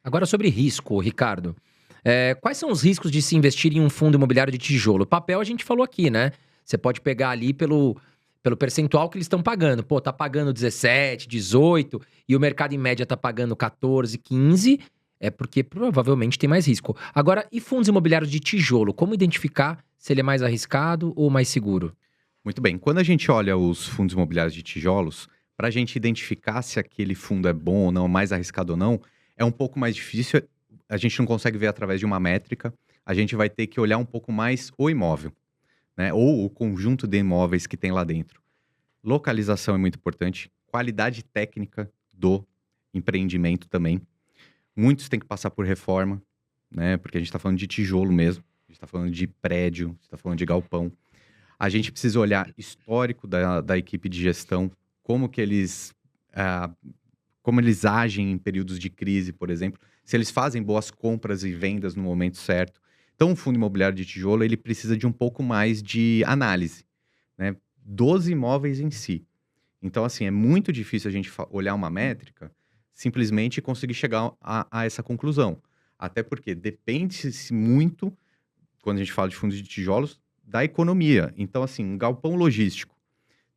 Agora sobre risco, Ricardo. Quais são os riscos de se investir em um fundo imobiliário de tijolo? Papel a gente falou aqui, né? Você pode pegar ali pelo percentual que eles estão pagando. Pô, tá pagando 17, 18 e o mercado em média tá pagando 14, 15. É porque provavelmente tem mais risco. Agora, e fundos imobiliários de tijolo? Como identificar se ele é mais arriscado ou mais seguro? Muito bem. Quando a gente olha os fundos imobiliários de tijolos, para a gente identificar se aquele fundo é bom ou não, mais arriscado ou não, é um pouco mais difícil. A gente não consegue ver através de uma métrica. A gente vai ter que olhar um pouco mais o imóvel, né? Ou o conjunto de imóveis que tem lá dentro. Localização é muito importante. Qualidade técnica do empreendimento também. Muitos têm que passar por reforma, né? Porque a gente está falando de tijolo mesmo. A gente está falando de prédio, está falando de galpão. A gente precisa olhar histórico da equipe de gestão, como que eles, ah, como eles agem em períodos de crise, por exemplo, se eles fazem boas compras e vendas no momento certo. Então, o fundo imobiliário de tijolo, ele precisa de um pouco mais de análise, né, dos imóveis em si. Então, assim, é muito difícil a gente olhar uma métrica, simplesmente e conseguir chegar a essa conclusão. Até porque depende-se muito, quando a gente fala de fundos de tijolos, da economia. Então, assim, um galpão logístico.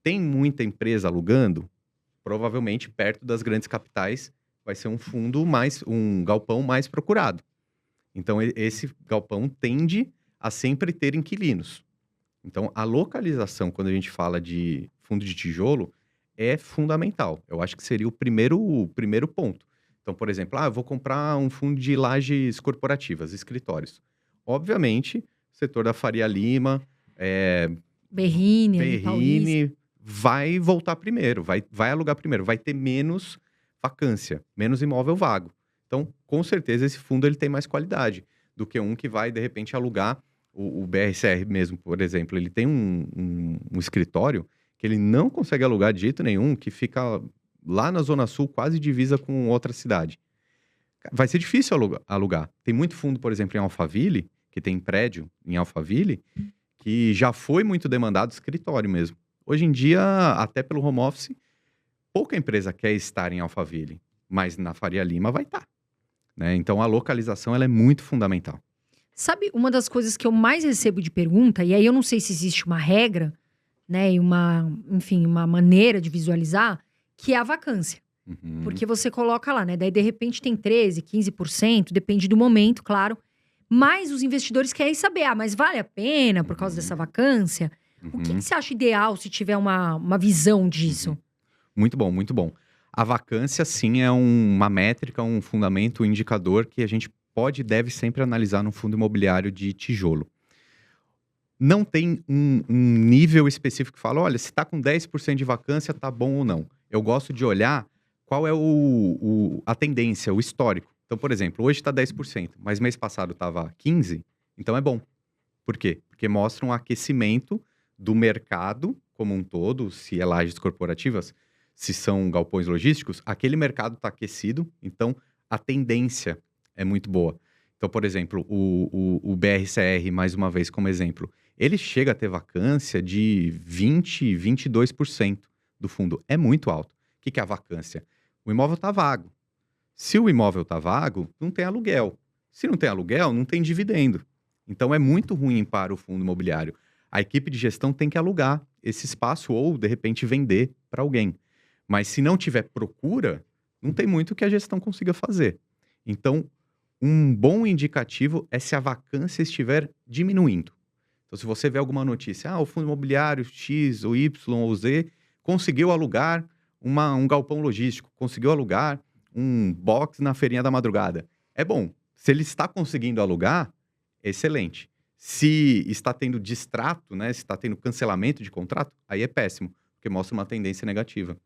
Tem muita empresa alugando? Provavelmente, perto das grandes capitais, vai ser um galpão mais procurado. Então, esse galpão tende a sempre ter inquilinos. Então, a localização, quando a gente fala de fundo de tijolo, é fundamental. Eu acho que seria o primeiro ponto. Então, por exemplo, eu vou comprar um fundo de lajes corporativas, escritórios. Obviamente, setor da Faria Lima, eh, Berrini, ali, Paulista. Berrini, vai voltar primeiro, vai alugar primeiro, vai ter menos vacância, menos imóvel vago. Então, com certeza, esse fundo ele tem mais qualidade do que um que vai, de repente, alugar o BRCR mesmo, por exemplo. Ele tem um escritório que ele não consegue alugar de jeito nenhum, que fica lá na Zona Sul, quase divisa com outra cidade. Vai ser difícil alugar. Tem muito fundo, por exemplo, em Alphaville, que tem prédio em Alphaville, que já foi muito demandado escritório mesmo. Hoje em dia, até pelo home office, pouca empresa quer estar em Alphaville, mas na Faria Lima vai estar, né? Então a localização ela é muito fundamental. Sabe, uma das coisas que eu mais recebo de pergunta, e aí eu não sei se existe uma regra, né, e enfim, uma maneira de visualizar, que é a vacância. Uhum, Porque você coloca lá, né? Daí, de repente, tem 13, 15%, depende do momento, claro. Mas os investidores querem saber, mas vale a pena por causa dessa vacância? O que uhum, você acha ideal se tiver uma visão disso? uhum. Muito bom, muito bom. A vacância, sim, é uma métrica, um fundamento, um indicador que a gente pode e deve sempre analisar no fundo imobiliário de tijolo. Não tem um nível específico que fala, olha, se está com 10% de vacância, tá bom ou não. Eu gosto de olhar qual é a tendência, o histórico. Então, por exemplo, hoje está 10%, mas mês passado estava 15%, então é bom. Por quê? Porque mostra um aquecimento do mercado como um todo, se é lajes corporativas, se são galpões logísticos, aquele mercado está aquecido, então a tendência é muito boa. Então, por exemplo, o BRCR, mais uma vez como exemplo, ele chega a ter vacância de 20, 22% do fundo. É muito alto. O que é a vacância? O imóvel está vago. Se o imóvel está vago, não tem aluguel. Se não tem aluguel, não tem dividendo. Então é muito ruim para o fundo imobiliário. A equipe de gestão tem que alugar esse espaço ou, de repente, vender para alguém. Mas se não tiver procura, não tem muito que a gestão consiga fazer. Então, um bom indicativo é se a vacância estiver diminuindo. Então, se você vê alguma notícia, o fundo imobiliário X ou Y ou Z conseguiu alugar um galpão logístico, conseguiu alugar um box na feirinha da madrugada. É bom. Se ele está conseguindo alugar, excelente. Se está tendo distrato, né, se está tendo cancelamento de contrato, aí é péssimo, porque mostra uma tendência negativa.